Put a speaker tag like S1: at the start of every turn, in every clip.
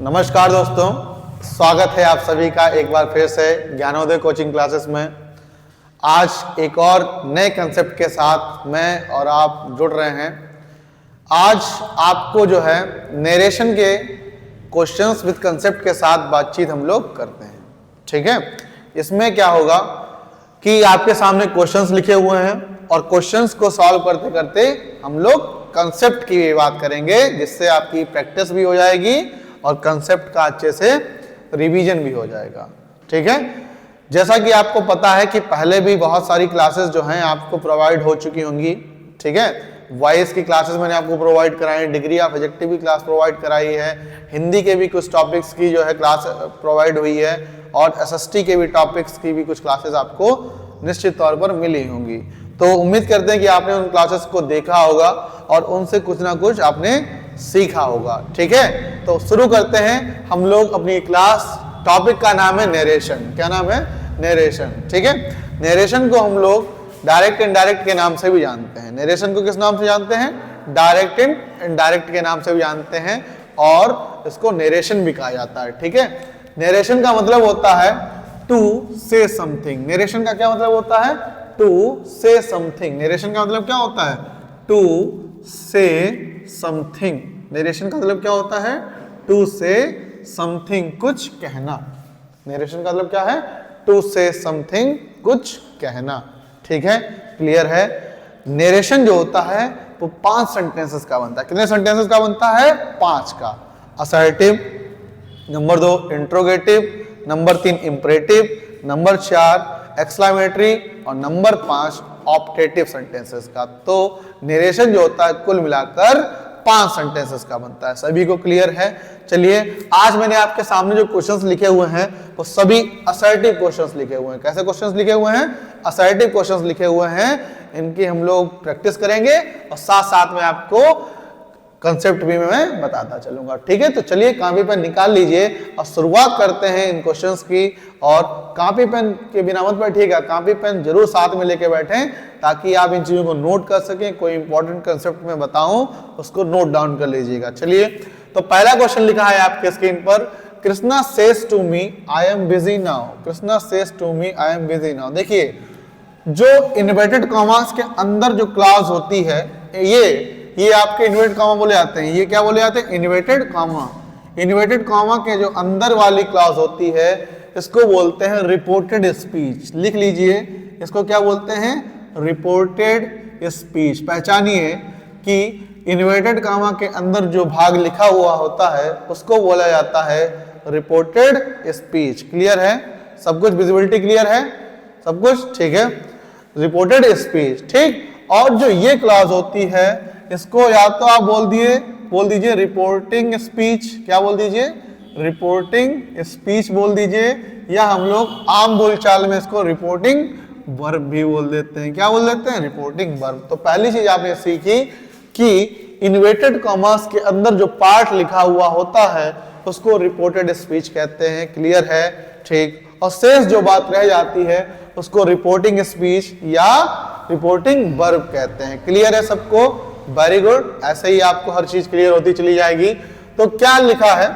S1: नमस्कार दोस्तों, स्वागत है आप सभी का एक बार फिर से ज्ञानोदय कोचिंग क्लासेस में। आज एक और नए कंसेप्ट के साथ मैं और आप जुड़ रहे हैं। आज आपको जो है नरेशन के क्वेश्चंस विद कंसेप्ट के साथ बातचीत हम लोग करते हैं। ठीक है, इसमें क्या होगा कि आपके सामने क्वेश्चंस लिखे हुए हैं और क्वेश्चंस को सॉल्व करते करते हम लोग कंसेप्ट की भी बात करेंगे, जिससे आपकी प्रैक्टिस भी हो जाएगी और कंसेप्ट का अच्छे से रिवीजन भी हो जाएगा। ठीक है, जैसा कि आपको पता है कि पहले भी बहुत सारी क्लासेस जो हैं आपको प्रोवाइड हो चुकी होंगी। ठीक है, वॉइस की क्लासेस मैंने आपको प्रोवाइड कराई, डिग्री ऑफ एडजेक्टिव की क्लास प्रोवाइड कराई है, हिंदी के भी कुछ टॉपिक्स की जो है क्लास प्रोवाइड हुई है और एसएसटी के भी टॉपिक्स की भी कुछ क्लासेस आपको निश्चित तौर पर मिली होंगी। तो उम्मीद करते हैं कि आपने उन क्लासेस को देखा होगा और उनसे कुछ ना कुछ आपने सीखा होगा। ठीक है, तो शुरू करते हैं हम लोग अपनी क्लास। टॉपिक का नाम है नरेशन। क्या नाम है? नरेशन। ठीक है, नरेशन को हम लोग डायरेक्ट इनडायरेक्ट के नाम से भी जानते हैं। नरेशन को किस नाम से जानते हैं? डायरेक्ट इनडायरेक्ट के नाम से भी जानते हैं और इसको नरेशन भी कहा जाता है। ठीक है, नरेशन का मतलब होता है टू से समथिंग। नरेशन का क्या मतलब होता है? टू से समथिंग। नरेशन का मतलब क्या होता है? टू से समथिंग। नरेशन का मतलब क्या होता है? टू से समथिंग, कुछ कहना। नरेशन का मतलब क्या है? टू से समथिंग, कुछ कहना। ठीक है, क्लियर है। नरेशन जो होता है वो 5 सेंटेंसेस का बनता है। कितने सेंटेंसेस का बनता है? 5 का। Assertive, number 2 interrogative, number 3 imperative, number 4 exclamatory और नंबर 5 ऑप्टेटिव सेंटेंसेस का। तो नरेशन जो होता है कुल मिलाकर 5 सेंटेंसेस का बनता है। सभी को क्लियर है? चलिए, आज मैंने आपके सामने जो क्वेश्चंस लिखे हुए हैं वो सभी असर्टिव क्वेश्चंस लिखे हुए हैं। कैसे क्वेश्चंस लिखे हुए हैं? असर्टिव क्वेश्चंस लिखे हुए हैं। इनकी हम लोग प्रैक्टिस करेंगे और साथ साथ में आपको कंसेप्ट भी मैं बताता चलूंगा। ठीक है, तो चलिए कॉपी पेन निकाल लीजिए और शुरुआत करते हैं इन क्वेश्चंस की। और कॉपी पेन के बिना मत बैठिएगा, कॉपी पेन जरूर साथ में लेके बैठें ताकि आप इन चीजों को नोट कर सकें। कोई इंपॉर्टेंट कंसेप्ट में बताऊं उसको नोट डाउन कर लीजिएगा। चलिए, तो पहला क्वेश्चन लिखा है आपके स्क्रीन पर, Krishna says to me I am busy now. Krishna says to me I am busy now. देखिए, जो इन्वर्टेड कॉमास के अंदर जो क्लॉज होती है ये आपके इन्वर्टेड कॉमा बोले जाते हैं। ये क्या बोले जाते हैं? Inverted comma. इन्वर्टेड कॉमा के जो अंदर वाली क्लॉज होती है इसको बोलते हैं रिपोर्टेड स्पीच। लिख लीजिए, इसको क्या बोलते हैं? Reported speech. पहचानिए कि इन्वर्टेड कॉमा के अंदर जो भाग लिखा हुआ होता है उसको बोला जाता है रिपोर्टेड स्पीच। क्लियर है? सब कुछ विजिबिलिटी क्लियर है? सब कुछ ठीक है? Reported speech. ठीक, और जो ये क्लॉज होती है इसको या तो आप बोल दीजिए रिपोर्टिंग स्पीच। क्या बोल दीजिए? रिपोर्टिंग स्पीच बोल दीजिए, या हम लोग आम बोलचाल में इसको रिपोर्टिंग वर्ब भी बोल देते हैं। क्या बोल देते हैं? Reporting verb. तो पहली चीज आपने सीखी कि इन्वर्टेड कॉमास के अंदर जो पार्ट लिखा हुआ होता है उसको रिपोर्टेड स्पीच कहते हैं। क्लियर है? ठीक, और शेष जो बात रह जाती है उसको रिपोर्टिंग स्पीच या रिपोर्टिंग वर्ब कहते हैं। क्लियर है सबको? Very good. ऐसे ही आपको हर चीज क्लियर होती चली जाएगी। तो क्या लिखा है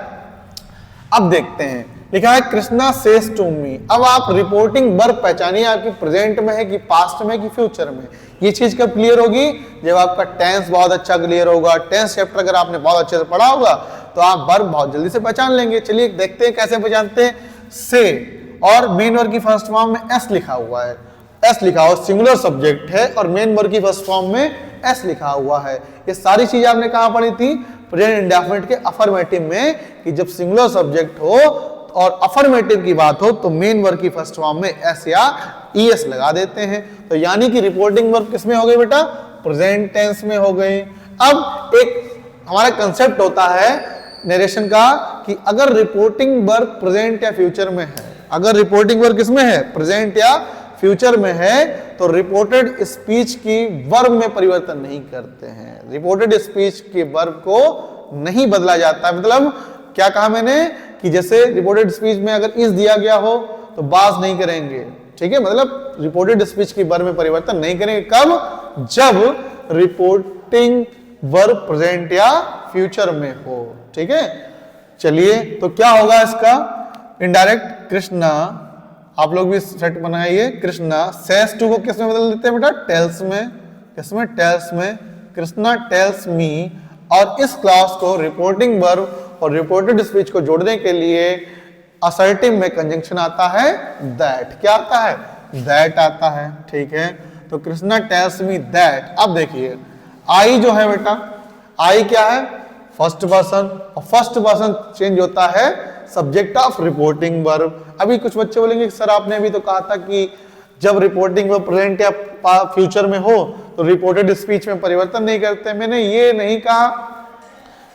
S1: अब देखते हैं। लिखा है कृष्णा सेज टू मी। अब आप रिपोर्टिंग वर्ब पहचानिए, आपकी प्रेजेंट में है कि पास्ट में कि फ्यूचर में। ये चीज कब क्लियर होगी? जब आपका टेंस बहुत अच्छा क्लियर होगा। टेंस चैप्टर अगर आपने बहुत अच्छे से पढ़ा होगा तो आप वर्ब बहुत जल्दी से पहचान लेंगे। चलिए देखते हैं कैसे पहचानते हैं। से और मेन वर्ब की फर्स्ट फॉर्म में एस लिखा हुआ है। एस लिखा हुआ सिंगुलर सब्जेक्ट है और मेन वर्ब की फर्स्ट फॉर्म में एस लिखा हुआ है। ये सारी चीजें आपने कहां पढ़ी थी? प्रेजेंट इंडेफिनिट के अफर्मेटिव में, कि जब सिंगुलर सब्जेक्ट हो और अफर्मेटिव की बात हो तो मेन वर्ब की फर्स्ट फॉर्म में एस या ईएस लगा देते हैं। तो यानी कि रिपोर्टिंग वर्ब किसमें हो गई बेटा? प्रेजेंट टेंस में हो गई। अब एक हमारा कंसेप्ट होता है नरेशन का कि अगर रिपोर्टिंग वर्ब प्रेजेंट या फ्यूचर में है, अगर रिपोर्टिंग वर्ब किसमें है? प्रेजेंट या फ्यूचर में है, तो रिपोर्टेड स्पीच की वर्ब में परिवर्तन नहीं करते हैं। रिपोर्टेड स्पीच के वर्ब को नहीं बदला जाता है। मतलब क्या कहा मैंने कि जैसे रिपोर्टेड स्पीच में अगर इस दिया गया हो तो बास नहीं करेंगे। ठीक है, मतलब रिपोर्टेड स्पीच की वर्ब में परिवर्तन नहीं करेंगे। कब? जब रिपोर्टिंग वर्ब प्रेजेंट या फ्यूचर में हो। ठीक है, चलिए तो क्या होगा इसका इनडायरेक्ट, कृष्णा, आप लोग भी सेट बनाइए, कृष्णा सेज टू को किस में बदल देते हैं बेटा, टेल्स में, किसमें, टेल्स में, कृष्णा टेल्स मी, और इस क्लास को रिपोर्टिंग वर्ब और रिपोर्टेड स्पीच को जोड़ने के लिए असर्टिव में कंजंक्शन आता है दैट, क्या आता है, दैट आता है, ठीक है। तो कृष्णा टेल्स मी दैट, अब देखिए आई जो है बेटा, आई क्या है, फर्स्ट पर्सन, और फर्स्ट पर्सन चेंज होता है सब्जेक्ट ऑफ रिपोर्टिंग वर्ब। अभी कुछ बच्चे बोलेंगे सर आपने अभी तो कहा था कि जब रिपोर्टिंग वर्ब प्रेजेंट या फ्यूचर में हो तो रिपोर्टेड स्पीच में परिवर्तन नहीं करते। मैंने ये नहीं कहा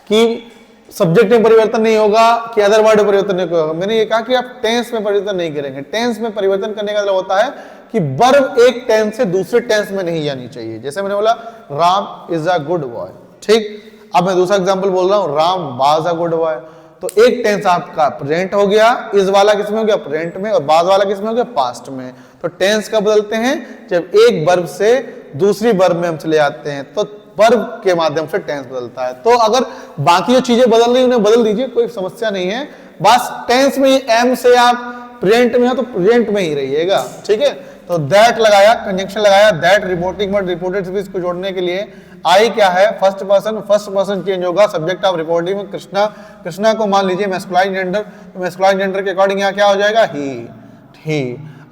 S1: कि सब्जेक्ट में परिवर्तन नहीं होगा कि अदर वर्ड में परिवर्तन नहीं होगा, मैंने ये कहा कि आप टेंस में परिवर्तन नहीं करेंगे। टेंस में परिवर्तन करने का मतलब होता है कि वर्ब एक टेंस से दूसरे टेंस में नहीं जानी चाहिए। जैसे मैंने बोला Ram is a good boy, ठीक। अब मैं दूसरा एग्जांपल बोल रहा हूं, Ram was a good boy, तो एक टेंस आपका प्रेजेंट हो गया, इज वाला किसमें हो गया, प्रेजेंट में, और वाज वाला किसमें हो गया, पास्ट में। तो टेंस कब बदलते हैं, जब एक वर्ब से दूसरी वर्ब में हम चले जाते हैं, तो वर्ब के माध्यम से टेंस बदलता है। तो अगर बाकी जो चीजें बदल रही उन्हें बदल दीजिए, कोई समस्या नहीं है, बस टेंस में एम से आप प्रेजेंट में हो तो प्रेजेंट में ही रहिएगा, ठीक है। तो दैट लगाया, कंजंक्शन लगाया, that reporting word reported speech को जोड़ने के लिए आई क्या है, फर्स्ट पर्सन चेंज होगा, सब्जेक्ट ऑफ रिपोर्टिंग में कृष्णा, कृष्णा को मान लीजिए मैस्कुलाइन जेंडर, तो मैस्कुलाइन जेंडर के अकॉर्डिंग यहाँ क्या हो जाएगा, ही।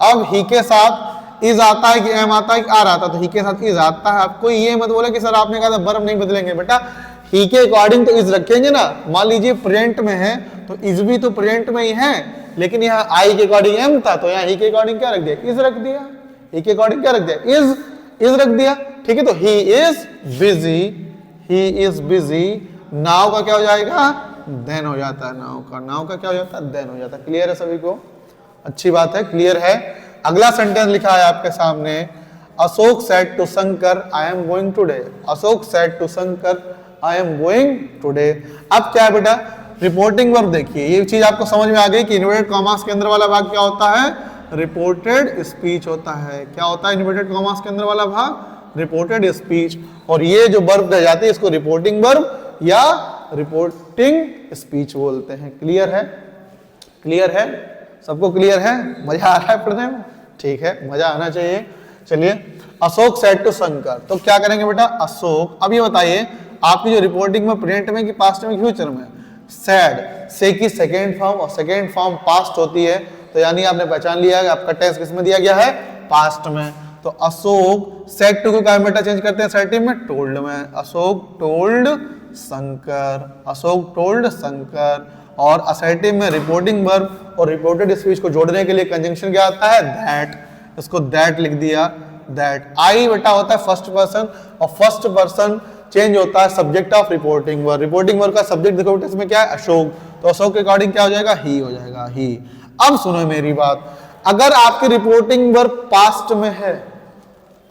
S1: अब ही के साथ इज आता है कि एम आता है कि आर आता है, तो ही के साथ इज आता है। आपको ये मत बोले कि सर आपने कहा था वर्ब नहीं बदलेंगे, बेटा ही के अकॉर्डिंग तो इज रखेंगे ना। मान लीजिए प्रेजेंट में है तो इज भी तो प्रेजेंट में ही है, लेकिन यहाँ आई के अकॉर्डिंग एम था, तो यहाँ ही के अकॉर्डिंग क्या रख दिया, इज रख दिया, ही के अकॉर्डिंग क्या रख दिया, इज रख दिया, ठीक है। तो he is busy, he is busy, now का क्या हो जाएगा, देन हो जाता है, नाउ का क्या हो जाता है, देन हो जाता है। क्लियर है सभी को, अच्छी बात है, क्लियर है। अगला सेंटेंस लिखा है आपके सामने, Ashok said to Shankar I am going today, Ashok said to Shankar I am going today. अब क्या है बेटा, रिपोर्टिंग वर्ब देखिए, ये चीज आपको समझ में आ गई कि इन्वर्टेड कॉमास के अंदर वाला भाग क्या होता है, रिपोर्टेड स्पीच होता है। क्या होता है इन्वर्टेड कॉमास के अंदर वाला भाग, रिपोर्टेड स्पीच। और ये जो वर्ब रह जाती है इसको रिपोर्टिंग वर्ब या रिपोर्टिंग स्पीच बोलते हैं। क्लियर है, क्लियर है, सबको क्लियर है, मजा आ रहा है पढ़ने में, ठीक है, मजा आना चाहिए। चलिए, अशोक सेड टू शंकर, तो क्या करेंगे बेटा, अशोक। अब ये बताइए आपकी जो रिपोर्टिंग में प्रेजेंट में कि पास्ट में, फ्यूचर में, सैड से की सेकेंड फॉर्म, और सेकेंड फॉर्म पास्ट होती है, तो यानी आपने पहचान लिया है आपका टेंस किस में दिया गया है, पास्ट में। तो अशोक सेड टू को क्या बेटा चेंज करते हैं असर्टिव में, टोल्ड में, अशोक टोल्ड शंकर, अशोक टोल्ड शंकर। और असर्टिव में रिपोर्टिंग वर्ब और रिपोर्टेड स्पीच को जोड़ने के लिए कंजंक्शन क्या आता है, दैट, इसको दैट लिख दिया, दैट। आई बेटा होता है फर्स्ट पर्सन, और फर्स्ट पर्सन चेंज होता है subject of reporting verb. Reporting verb का सब्जेक्ट देखो बेटा इसमें क्या है, अशोक, तो अशोक के अकॉर्डिंग क्या हो जाएगा, ही हो जाएगा, ही। अब सुनो मेरी बात, अगर आपकी रिपोर्टिंग वर्ब पास्ट में है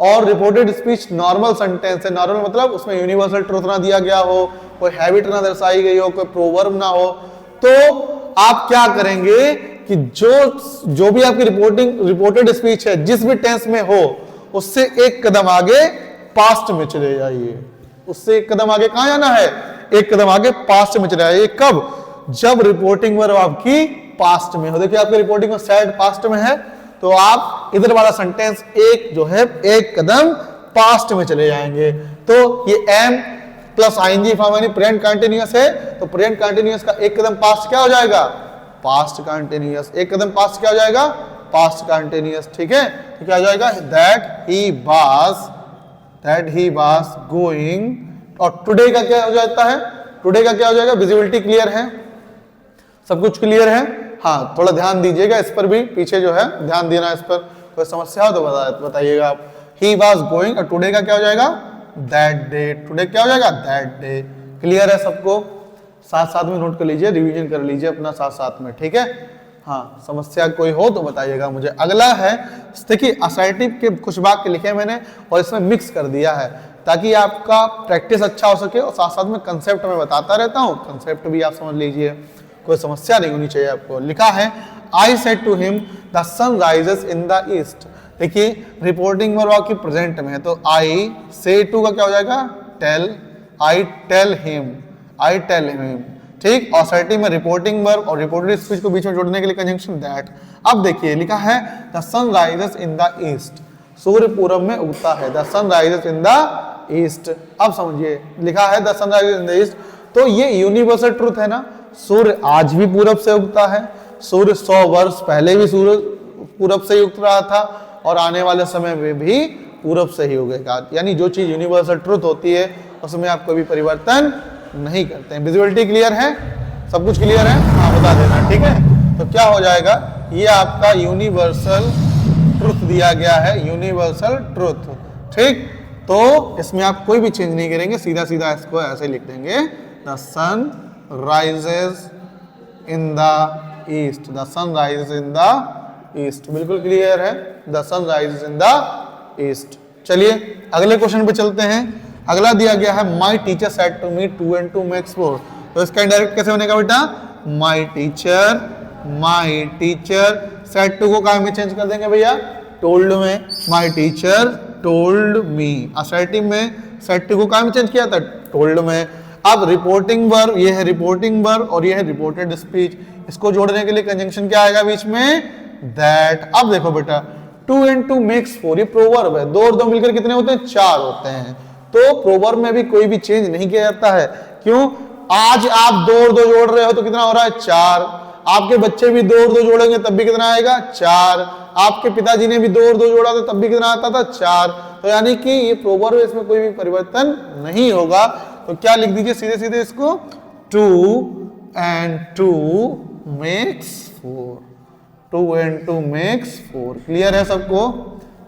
S1: और रिपोर्टेड स्पीच नॉर्मल सेंटेंस है, नॉर्मल मतलब उसमें यूनिवर्सल ट्रूथ ना दिया गया हो, कोई हैबिट ना दर्शाई गई हो, कोई प्रोवर्ब ना हो, तो आप क्या करेंगे कि जो भी आपकी रिपोर्टेड स्पीच है जिस भी टेंस में हो उससे एक कदम आगे पास्ट में चले जाइए। उससे एक कदम आगे कहां जाना है, एक कदम आगे पास्ट में चले जाइए। कब, जब रिपोर्टिंग वर्ब आपकी पास्ट में हो। देखिए आपकी रिपोर्टिंग में सैड पास्ट में है, तो आप इधर वाला सेंटेंस एक जो है एक कदम पास्ट में चले जाएंगे। तो ये एम प्लस आईएनजी फॉर्म यानी प्रेजेंट कंटीन्यूअस है, तो प्रेजेंट कंटीन्यूअस का एक कदम पास्ट क्या हो जाएगा, पास्ट कंटीन्यूअस। एक कदम पास्ट क्या हो जाएगा, पास्ट कंटीन्यूअस, ठीक है। तो क्या हो जाएगा, दैट ही वाज गोइंग, और टुडे का क्या हो जाता है, टुडे का क्या हो जाएगा, विजिबिलिटी क्लियर है, सब कुछ क्लियर है। हाँ, थोड़ा ध्यान दीजिएगा इस पर भी, पीछे जो है ध्यान देना इस पर, कोई समस्या हो तो बताइएगा आप। ही वाज गोइंग, और टुडे का क्या हो जाएगा, दैट डे, टुडे क्या हो जाएगा, दैट डे। क्लियर है सबको, साथ साथ में नोट कर लीजिए, रिवीजन कर लीजिए अपना साथ साथ में, ठीक है। हाँ, समस्या कोई हो तो बताइएगा मुझे। अगला है, देखिए असर्टिव के कुछ वाक्य लिखे मैंने और इसमें मिक्स कर दिया है ताकि आपका प्रैक्टिस अच्छा हो सके, और साथ साथ में कंसेप्ट में बताता रहता हूँ, कंसेप्ट भी आप समझ लीजिए, कोई समस्या नहीं होनी चाहिए आपको। लिखा है, I said to him the sun rises in the east. देखिए रिपोर्टिंग वर्ब आपकी प्रेजेंट में है, तो आई से टू का क्या हो जाएगा, टेल, आई टेल हिम, ठीक। असर्टिव में रिपोर्टिंग वर्ब और रिपोर्टेड स्पीच को बीच में जोड़ने के लिए कंजंक्शन दैट। अब देखिए लिखा है the sun rises in the east, सूर्य पूरब में उगता है। The sun rises in the east. अब समझिए लिखा है the sun rises in the east, तो ये यूनिवर्सल ट्रूथ है ना, सूर्य आज भी पूरब से उगता है, सूर्य 100 वर्ष पहले भी सूर्य पूरब से ही उग रहा था और आने वाले समय में भी पूरब से ही उगेगा। यानी जो चीज यूनिवर्सल ट्रूथ होती है उसमें आप कोई भी परिवर्तन नहीं करते हैं। विजुअलिटी क्लियर है, सब कुछ क्लियर है, हाँ बता देना, ठीक है। तो क्या हो जाएगा, ये आपका यूनिवर्सल ट्रूथ दिया गया है, यूनिवर्सल ट्रूथ, ठीक। तो इसमें आप कोई भी चेंज नहीं करेंगे, सीधा सीधा इसको ऐसे लिख देंगे, the sun rises in the east, the sun rises in the east. बिल्कुल क्लियर है, the sun rises in the east. चलिए अगले क्वेश्चन पे चलते हैं। अगला दिया गया है my teacher said to me 2 and 2 makes 4। तो इसका इनडायरेक्ट कैसे बनेगा बेटा, माई टीचर सेड टू को क्या में चेंज कर देंगे भैया, टोल्ड में। My teacher told me. Assertive में सेड टू को क्या में चेंज किया था, टोल्ड में। अब रिपोर्टिंग वर्ब, ये है रिपोर्टिंग वर्ब और ये है रिपोर्टेड स्पीच, इसको जोड़ने के लिए कंजंक्शन क्या आएगा बीच में, दैट। अब देखो बेटा 2 and 2 makes 4, ये प्रोवर्ब है, 2 और 2 मिलकर कितने होते हैं, 4 होते हैं। तो प्रोवर्ब में भी कोई भी चेंज नहीं किया जाता है, क्यों, आज आप 2 और 2 जोड़ रहे हो तो कितना हो रहा है, 4। आपके बच्चे भी 2 और 2 जोड़ेंगे तब भी कितना आएगा, 4। आपके पिताजी ने भी 2 और 2 जोड़ा था तब भी कितना आता था, 4। तो यानी कि ये प्रोवर्ब, इसमें कोई भी परिवर्तन नहीं होगा। तो क्या लिख दीजिए सीधे सीधे इसको, 2 and 2 makes 4, 2 and 2 makes 4। Clear है सबको,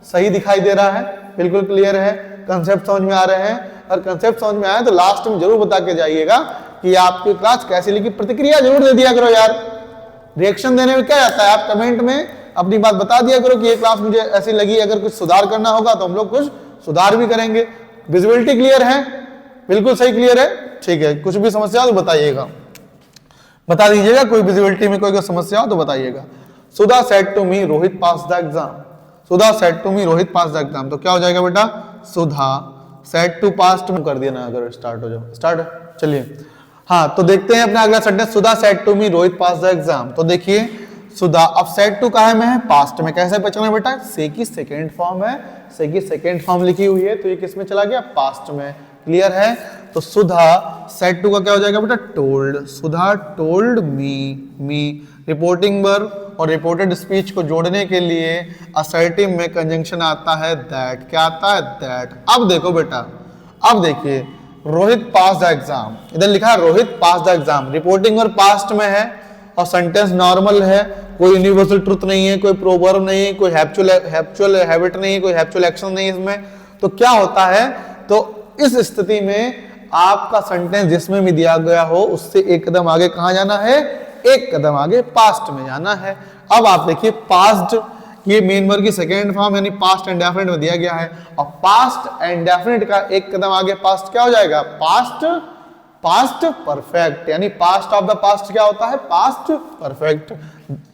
S1: सही दिखाई दे रहा है, बिल्कुल क्लियर है, कंसेप्ट समझ में आ रहे हैं। और कंसेप्ट समझ में आए तो लास्ट में जरूर बता के जाइएगा कि आपकी क्लास कैसी लगी, प्रतिक्रिया जरूर दे दिया करो यार। रिएक्शन देने में क्या जाता है, आप कमेंट में अपनी बात बता दिया करो कि ये क्लास मुझे ऐसी लगी, अगर कुछ सुधार करना होगा तो हम लोग कुछ सुधार भी करेंगे। विजुअलिटी क्लियर है, बिल्कुल सही क्लियर है, ठीक है। कुछ भी समस्या हो तो बताइएगा, बता दीजिएगा, कोई विजुअलिटी में कोई समस्या हो तो बताइएगा। Sudha said to me Rohit pass the exam, Sudha said to me Rohit pass the exam. तो क्या हो जाएगा बेटा, सुधा सेड टू पास्ट में कर दिया ना, अगर स्टार्ट हो जाओ, स्टार्ट। चलिए हाँ, तो देखते हैं अपना अगला sentence, Sudha said to me Rohit pass the exam. तो देखिए सुधा, अब सेड टू कहाँ में है, पास्ट में। कैसे पहचाना बेटा, से की सेकेंड फॉर्म है, से की सेकेंड फॉर्म लिखी हुई है, तो ये किस में चला गया, पास्ट में। क्लियर है। तो सुधा सेड टू का क्या हो जाएगा बेटा, टोल्ड, सुधा टोल्ड मी। रिपोर्टिंग वर्ब और रिपोर्टेड स्पीच को जोड़ने के लिए असर्टिव में कंजंक्शन आता है दैट। क्या आता है, दैट। अब देखो बेटा, अब देखिए रोहित पास द एग्जाम, इधर लिखा है Rohit pass the exam, reporting verb past में है और सेंटेंस नॉर्मल है, कोई यूनिवर्सल ट्रुथ नहीं है, कोई प्रोवर्ब नहीं है, कोई हैप्चुअल हैबिट नहीं है, कोई हैप्चुअल एक्शन नहीं है इसमें। तो क्या होता है, तो इस स्थिति में आपका सेंटेंस जिसमें भी दिया गया हो उससे एक कदम आगे कहां जाना है, एक कदम आगे पास्ट में जाना है। अब आप देखिए पास्ट, ये मेन वर्ब की सेकेंड फॉर्म यानी पास्ट एंड डेफिनेट में दिया गया है, और पास्ट एंड डेफिनेट का एक कदम आगे पास्ट क्या हो जाएगा, पास्ट परफेक्ट, यानी पास्ट ऑफ द पास्ट क्या होता है, पास्ट परफेक्ट।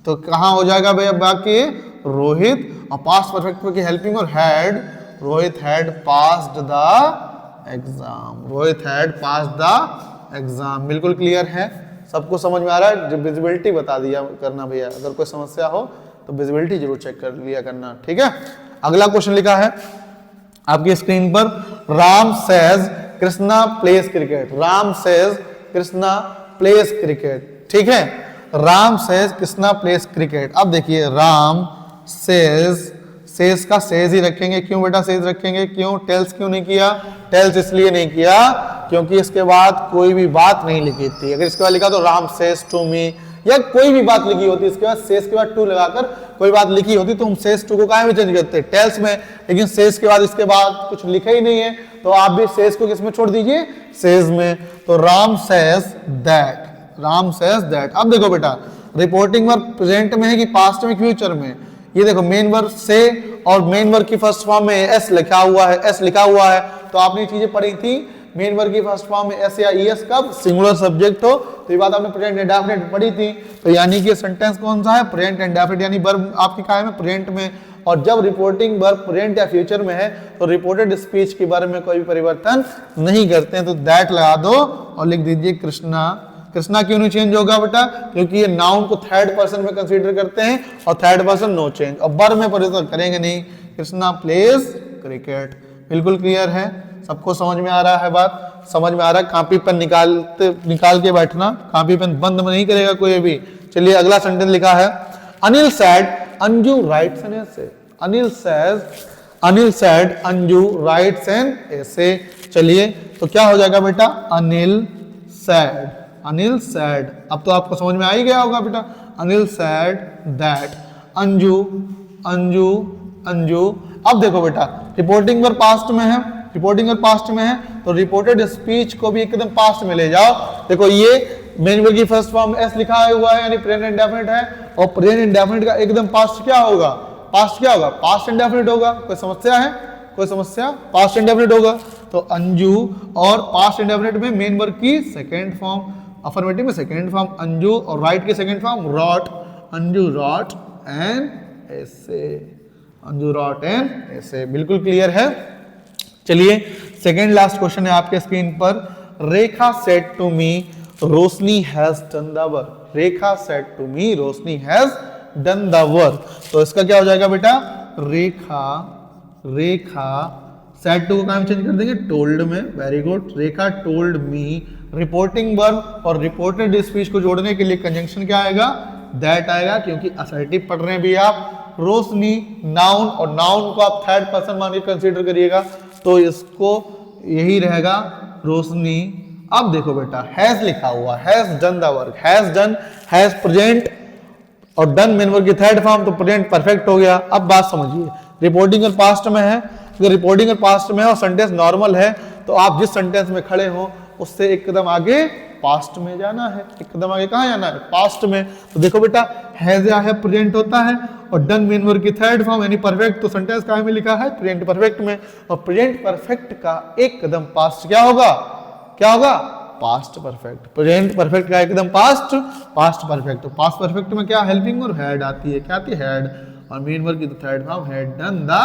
S1: तो कहां हो जाएगा भैया बाकी रोहित, और पास्ट परफेक्ट की हेल्पिंग और had, Rohit had passed the exam, Rohit had passed the exam. बिल्कुल क्लियर है, सबको समझ में आ रहा है। विजिबिलिटी बता दिया करना भैया, अगर कोई समस्या हो तो विजिबिलिटी जरूर चेक कर लिया करना, ठीक है। अगला क्वेश्चन लिखा है आपकी स्क्रीन पर, Ram says Krishna place cricket, Ram says Krishna place cricket, ठीक है। Ram says Krishna place cricket. अब देखिए राम सेज, सेज का सेज ही रखेंगे, क्यों बेटा सेज रखेंगे, क्यों, टेल्स क्यों नहीं किया, टेल्स इसलिए नहीं किया क्योंकि इसके बाद कोई भी बात नहीं लिखी थी। अगर इसके बाद लिखा तो राम सेज टू मी, या कोई भी बात लिखी होती, इसके बाद सेज के बाद टू लगाकर कोई बात लिखी होती तो हम सेज टू को कहाँ में चेंज करते, टेल्स में। लेकिन सेज के बाद इसके बाद कुछ लिखा ही नहीं है, तो आप भी सेज को किसमें छोड़ दीजिए, सेज में। तो Ram says that, Ram says that. अब देखो बेटा रिपोर्टिंग वर्ब प्रेजेंट में है कि पास्ट में, फ्यूचर में। ये देखो मेन वर्ब से और मेन वर्ब की फर्स्ट फॉर्म में एस लिखा हुआ है, एस लिखा हुआ है। तो आपने ये चीजें पढ़ी थी, मेन वर्ब की फर्स्ट फॉर्म में एस या ईएस कब सिंगुलर सब्जेक्ट हो, तो ये बात आपने प्रेजेंट इंडेफिनिट पढ़ी थी। तो यानी कि सेंटेंस कौन सा है, प्रेजेंट इंडेफिनिट, यानी वर्ब आपकी क्या है प्रेजेंट में। और जब रिपोर्टिंग वर्ब प्रेजेंट या फ्यूचर में है तो रिपोर्टेड स्पीच के बारे में कोई भी परिवर्तन नहीं करते हैं। तो दैट लगा दो और लिख दीजिए कृष्णा कृष्णा क्यों नहीं चेंज होगा बेटा? क्योंकि ये नाउन को थर्ड पर्सन में कंसीडर करते हैं और थर्ड पर्सन नो चेंज, और वर्ब में परिवर्तन करेंगे नहीं। Krishna pledge cricket. बिल्कुल क्लियर है, सबको समझ में आ रहा है बात? समझ में आ रहा है? कॉपी पेन निकाल के बैठना, कॉपी पेन बंद नहीं करेगा कोई भी। चलिए अगला सेंटेंस लिखा है, Anil sad Anju rights an essay. Anil sad Anju rights an essay. चलिए तो क्या हो जाएगा बेटा? अनिल सैड। अब तो आपको समझ में आ ही गया होगा बेटा। Anil sad that Anju. अब देखो बेटा, रिपोर्टिंग वर्ब पास्ट में है, तो रिपोर्टेड स्पीच को भी एकदम पास्ट में ले जाओ। देखो ये मेन वर्ब की फर्स्ट फॉर्म एस लिखा हुआ है, यानी प्रेजेंट इंडेफिनिट है, और प्रेजेंट इंडेफिनिट का एकदम पास्ट क्या होगा? पास्ट इंडेफिनिट होगा। कोई समस्या है? पास्ट इंडेफिनिट होगा। तो अंजू, और पास्ट इंडेफिनिट में मेन वर्ब की सेकंड फॉर्म, अफर्मेटिव में सेकंड फॉर्म अंजू, और राइट की second form wrote. Anju wrote an ऐसे। बिल्कुल क्लियर है। चलिए सेकंड लास्ट क्वेश्चन है आपके स्क्रीन पर। Rekha said to me Roshni has done the work. तो इसका क्या हो जाएगा बेटा? रेखा सेड टू को काम चेंज कर देंगे told me. Very good. Rekha told me. Reporting verb और रिपोर्टेड स्पीच को जोड़ने के लिए कंजंक्शन क्या आएगा? दैट आएगा, क्योंकि असर्टिव पढ़ रहे हैं भी आप। रोशनी नाउन, और नाउन को आप थर्ड पर्सन मान के कंसीडर करिएगा, तो इसको यही रहेगा रोशनी। अब देखो बेटा, हैज लिखा हुआ, has done the work, has present और डन मेन वर्ब की थर्ड फॉर्म, तो प्रेजेंट परफेक्ट हो गया। अब बात समझिए, रिपोर्टिंग और पास्ट में है। अगर रिपोर्टिंग और पास्ट में है और सेंटेंस नॉर्मल है, तो आप जिस सेंटेंस में खड़े हो उससे एक कदम आगे पास्ट में जाना है। एक कदम आगे कहां जाना है? पास्ट में। तो देखो बेटा, हैज या है प्रेजेंट होता है, और डन मेन वर्ब की थर्ड फॉर्म यानी परफेक्ट, तो सेंटेंस कहां में लिखा है? प्रेजेंट परफेक्ट में। और प्रेजेंट परफेक्ट का एक कदम पास्ट क्या होगा? Past perfect. प्रेजेंट परफेक्ट का एकदम पास्ट परफेक्ट। तो पास्ट परफेक्ट में क्या हेल्पिंग और हैड आती है? क्या आती है? हैड। और मेन वर्ब की तो third form had done the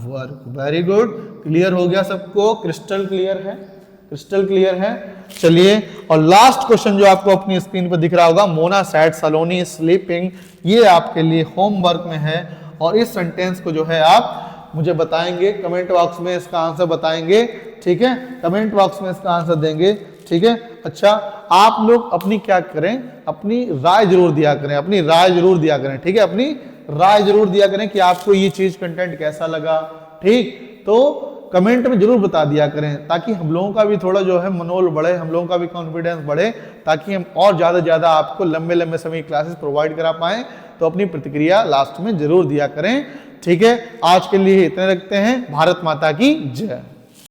S1: work. Very good. Clear हो गया सबको? क्रिस्टल क्लियर है। चलिए, और लास्ट क्वेश्चन जो आपको अपनी स्क्रीन पर दिख रहा होगा, मोना सैड सलोनी स्लीपिंग, ये आपके लिए होमवर्क में है। और इस सेंटेंस को जो है आप मुझे बताएंगे कमेंट बॉक्स में, इसका आंसर बताएंगे। ठीक है, कमेंट बॉक्स में इसका आंसर देंगे। ठीक है, अच्छा आप लोग अपनी क्या करें? अपनी राय जरूर दिया करें। ठीक है, अपनी राय जरूर दिया करें कि आपको ये चीज कंटेंट कैसा लगा। ठीक, तो कमेंट में जरूर बता दिया करें, ताकि हम लोगों का भी थोड़ा जो है मनोबल बढ़े, हम लोगों का भी कॉन्फिडेंस बढ़े, ताकि हम और ज्यादा आपको लंबे समय की क्लासेस प्रोवाइड करा पाएं। तो अपनी प्रतिक्रिया लास्ट में जरूर दिया करें। ठीक है, आज के लिए इतने रखते हैं। भारत माता की जय।